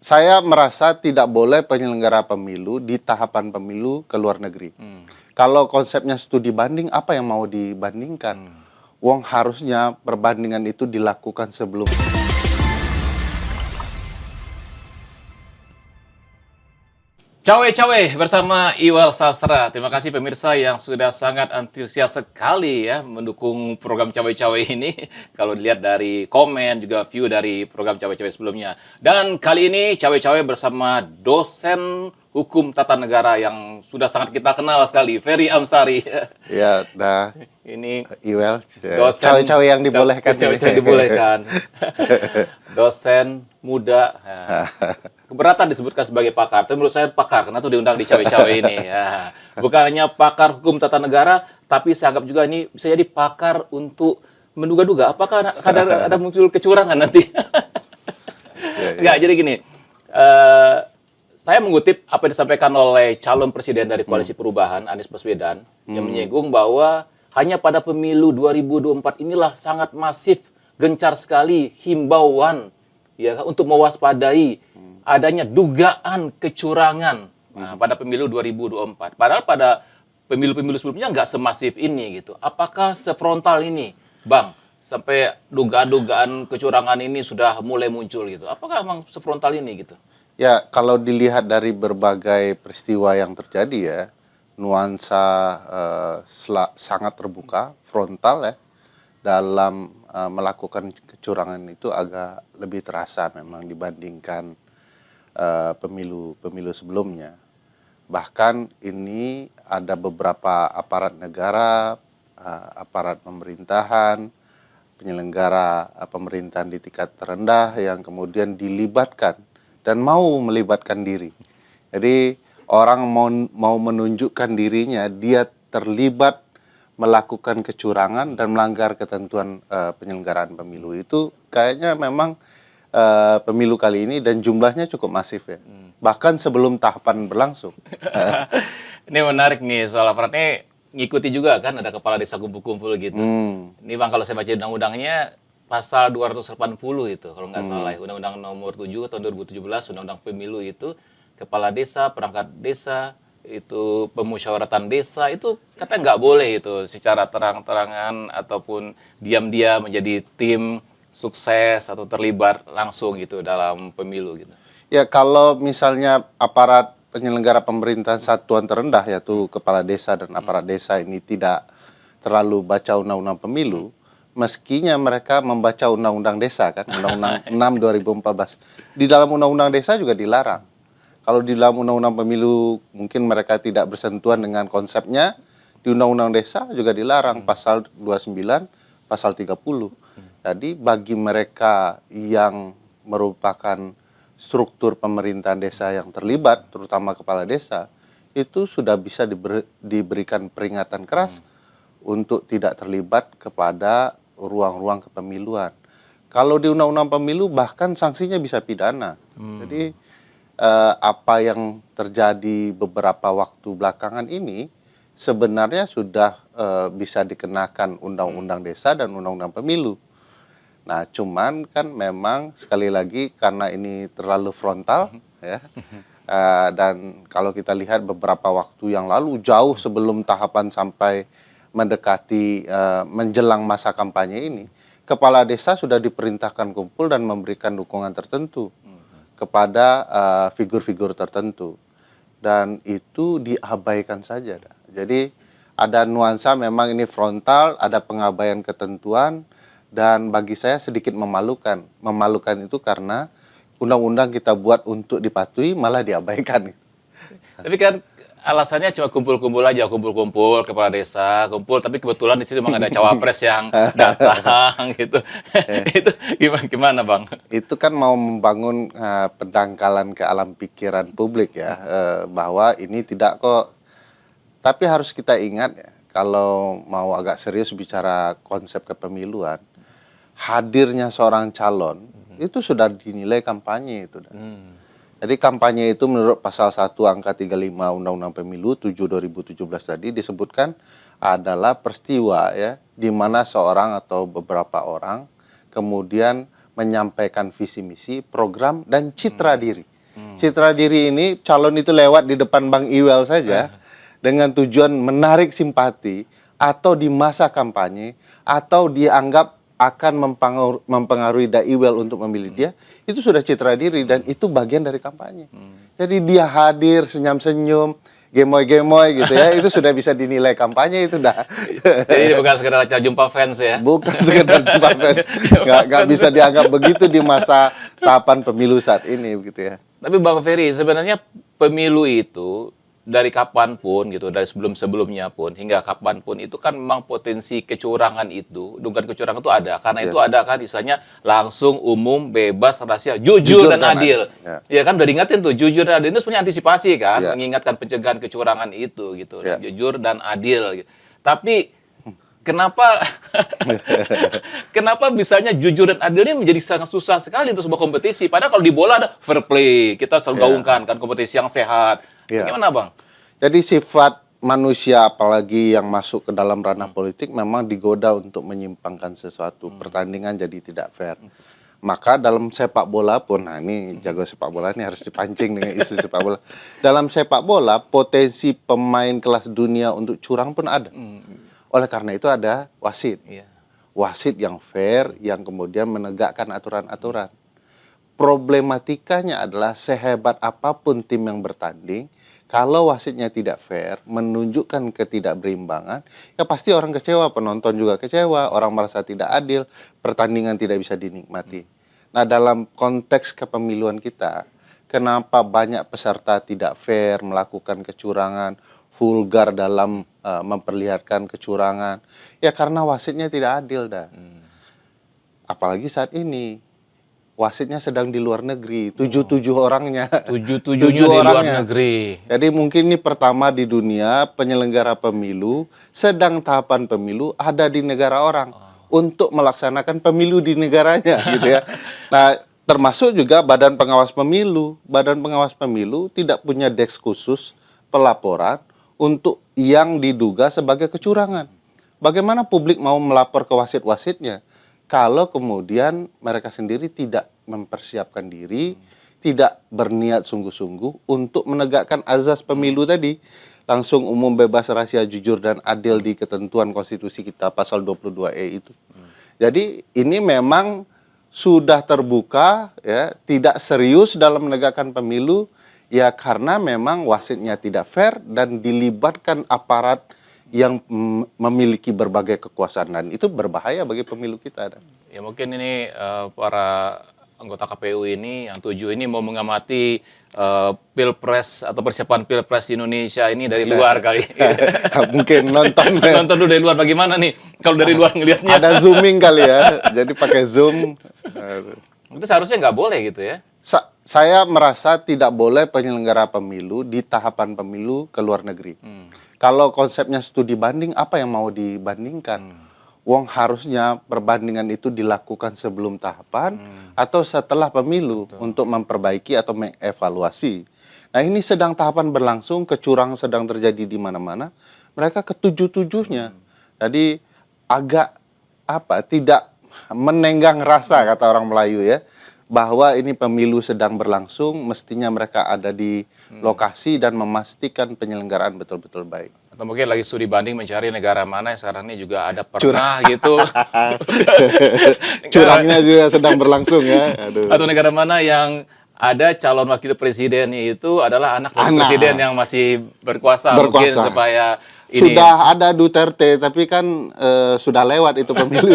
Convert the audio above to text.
Saya merasa tidak boleh penyelenggara pemilu di tahapan pemilu ke luar negeri. Kalau konsepnya studi banding, apa yang mau dibandingkan? Wong harusnya perbandingan itu dilakukan sebelum. Cawe-cawe bersama Iwal Sastra. Terima kasih pemirsa yang sudah sangat antusias sekali ya mendukung program cawe-cawe ini. Kalau dilihat dari komen juga view dari program cawe-cawe sebelumnya. Dan kali ini cawe-cawe bersama dosen hukum tata negara yang sudah sangat kita kenal sekali, Ferry Amsari. Ya, dah. Ini Iwal, dosen cawe-cawe yang dibolehkan. Cawe-cawe yang dibolehkan. Dosen muda. Keberatan disebutkan sebagai pakar. Tapi menurut saya pakar karena tuh diundang di cawe-cawe ini. Ya. Bukan hanya pakar hukum tata negara, tapi saya anggap juga ini bisa jadi pakar untuk menduga-duga apakah ada muncul kecurangan nanti. Enggak, jadi gini. Saya mengutip apa yang disampaikan oleh calon presiden dari Koalisi Perubahan, Anies Baswedan, yang menyinggung bahwa hanya pada pemilu 2024 inilah sangat masif, gencar sekali himbauan ya untuk mewaspadai adanya dugaan kecurangan pada pemilu 2024. Padahal pada pemilu-pemilu sebelumnya nggak semasif ini gitu. Apakah sefrontal ini, Bang? Sampai dugaan-dugaan kecurangan ini sudah mulai muncul gitu. Apakah memang sefrontal ini gitu? Ya, kalau dilihat dari berbagai peristiwa yang terjadi ya, nuansa sangat terbuka, frontal ya, dalam melakukan kecurangan itu agak lebih terasa memang dibandingkan pemilu sebelumnya. Bahkan ini ada beberapa aparat negara, aparat pemerintahan, penyelenggara pemerintahan di tingkat terendah yang kemudian dilibatkan dan mau melibatkan diri. Jadi orang mau menunjukkan dirinya, dia terlibat melakukan kecurangan dan melanggar ketentuan penyelenggaraan pemilu. Itu kayaknya memang pemilu kali ini dan jumlahnya cukup masif ya. Bahkan sebelum tahapan berlangsung. Ini menarik nih soal aparat ini, ngikuti juga kan ada kepala desa kumpul-kumpul gitu. Ini Bang kalau saya baca undang-undangnya pasal 280 itu kalau nggak salah. Undang-undang nomor 7 tahun 2017, undang-undang pemilu itu kepala desa, perangkat desa, itu pemusyawaratan desa itu katanya nggak boleh itu secara terang-terangan ataupun diam-diam menjadi tim sukses atau terlibat langsung gitu dalam pemilu gitu. Ya kalau misalnya aparat penyelenggara pemerintahan satuan terendah yaitu kepala desa dan aparat desa ini tidak terlalu baca undang-undang pemilu, meskinya mereka membaca undang-undang desa kan, Undang-Undang 6 2014. Di dalam undang-undang desa juga dilarang. Kalau di dalam undang-undang pemilu mungkin mereka tidak bersentuhan dengan konsepnya, di undang-undang desa juga dilarang pasal 29, pasal 30. Jadi bagi mereka yang merupakan struktur pemerintahan desa yang terlibat, terutama kepala desa, itu sudah bisa diberikan peringatan keras untuk tidak terlibat kepada ruang-ruang kepemiluan. Kalau di undang-undang pemilu bahkan sanksinya bisa pidana. Jadi apa yang terjadi beberapa waktu belakangan ini sebenarnya sudah bisa dikenakan undang-undang desa dan undang-undang pemilu. Nah, cuman kan memang sekali lagi karena ini terlalu frontal ya. Dan kalau kita lihat beberapa waktu yang lalu jauh sebelum tahapan sampai mendekati menjelang masa kampanye ini, kepala desa sudah diperintahkan kumpul dan memberikan dukungan tertentu kepada figur-figur tertentu. Dan itu diabaikan saja. Jadi ada nuansa memang ini frontal, ada pengabaian ketentuan. Dan bagi saya sedikit memalukan. Memalukan itu karena undang-undang kita buat untuk dipatuhi malah diabaikan. Tapi kan alasannya cuma kumpul-kumpul aja, kumpul-kumpul kepala desa, kumpul. Tapi kebetulan di sini memang ada cawapres yang datang gitu. Itu gimana Bang? Itu kan mau membangun pendangkalan ke alam pikiran publik ya. Bahwa ini tidak kok. Tapi harus kita ingat ya, kalau mau agak serius bicara konsep kepemiluan, hadirnya seorang calon itu sudah dinilai kampanye itu. Jadi kampanye itu menurut pasal 1 angka 35 Undang-Undang Pemilu 7 2017 tadi disebutkan adalah peristiwa ya di mana seorang atau beberapa orang kemudian menyampaikan visi misi, program dan citra diri. Citra diri ini calon itu lewat di depan Bang Iwel saja dengan tujuan menarik simpati atau di masa kampanye atau dianggap akan mempengaruhi Iwel untuk memilih dia, itu sudah citra diri dan itu bagian dari kampanye. Jadi dia hadir senyum-senyum, gemoy-gemoy gitu ya, itu sudah bisa dinilai kampanye itu dah. Jadi bukan sekedar acara jumpa fans ya. Bukan sekedar jumpa fans. Nggak bisa dianggap begitu di masa tahapan pemilu saat ini begitu ya. Tapi Bang Ferry, sebenarnya pemilu itu dari kapanpun gitu, dari sebelum-sebelumnya pun hingga kapanpun itu kan memang potensi kecurangan itu, dugaan kecurangan itu ada. Karena itu ada kan istilahnya langsung, umum, bebas, rahasia, jujur dan adil. Ya kan udah diingatin tuh, jujur dan adil itu sebenarnya antisipasi kan, mengingatkan pencegahan kecurangan itu gitu. Jujur dan adil. Gitu. Tapi kenapa kenapa misalnya jujur dan adil ini menjadi sangat susah sekali untuk sebuah kompetisi? Padahal kalau di bola ada fair play, kita selalu gaungkan kan kompetisi yang sehat. Gimana Bang? Jadi sifat manusia apalagi yang masuk ke dalam ranah politik memang digoda untuk menyimpangkan sesuatu. Pertandingan jadi tidak fair. Maka dalam sepak bola pun, nah ini jago sepak bola ini harus dipancing dengan isu sepak bola. Dalam sepak bola potensi pemain kelas dunia untuk curang pun ada. Oleh karena itu ada wasit. Wasit yang fair, yang kemudian menegakkan aturan-aturan. Problematikanya adalah sehebat apapun tim yang bertanding, kalau wasitnya tidak fair, menunjukkan ketidakberimbangan, ya pasti orang kecewa, penonton juga kecewa, orang merasa tidak adil, pertandingan tidak bisa dinikmati. Nah, dalam konteks kepemiluan kita, kenapa banyak peserta tidak fair, melakukan kecurangan, vulgar dalam memperlihatkan kecurangan? Ya karena wasitnya tidak adil dah. Apalagi saat ini wasitnya sedang di luar negeri, 77 orangnya. 77-nya di luar negeri. Jadi mungkin ini pertama di dunia penyelenggara pemilu sedang tahapan pemilu ada di negara orang untuk melaksanakan pemilu di negaranya gitu ya. Nah, termasuk juga Badan Pengawas Pemilu. Badan Pengawas Pemilu tidak punya desk khusus pelaporan untuk yang diduga sebagai kecurangan. Bagaimana publik mau melapor ke wasit-wasitnya kalau kemudian mereka sendiri tidak mempersiapkan diri, tidak berniat sungguh-sungguh untuk menegakkan azas pemilu tadi, langsung umum, bebas, rahasia, jujur dan adil di ketentuan konstitusi kita pasal 22E itu. Jadi ini memang sudah terbuka ya, tidak serius dalam menegakkan pemilu ya karena memang wasitnya tidak fair dan dilibatkan aparat yang memiliki berbagai kekuasaan dan itu berbahaya bagi pemilu kita. Ya mungkin ini para anggota KPU ini yang 7 ini mau mengamati pilpres atau persiapan pilpres di Indonesia ini dari luar kali. Mungkin nonton dulu dari luar bagaimana nih kalau dari luar ngelihatnya. Ada zooming kali ya, jadi pakai zoom. Itu seharusnya nggak boleh gitu ya. Saya merasa tidak boleh penyelenggara pemilu di tahapan pemilu ke luar negeri. Kalau konsepnya studi banding, apa yang mau dibandingkan? Wong harusnya perbandingan itu dilakukan sebelum tahapan atau setelah pemilu untuk memperbaiki atau mengevaluasi. Nah ini sedang tahapan berlangsung, kecurangan sedang terjadi di mana-mana. Mereka ketujuh-tujuhnya. Jadi agak tidak menenggang rasa kata orang Melayu ya. Bahwa ini pemilu sedang berlangsung, mestinya mereka ada di lokasi dan memastikan penyelenggaraan betul-betul baik. Atau mungkin lagi studi banding mencari negara mana yang sekarang ini juga ada pernah gitu. Curangnya juga sedang berlangsung ya. Aduh. Atau negara mana yang ada calon wakil presiden itu adalah anak presiden yang masih berkuasa. Mungkin supaya ini. Sudah ada Duterte, tapi kan sudah lewat itu pemilu.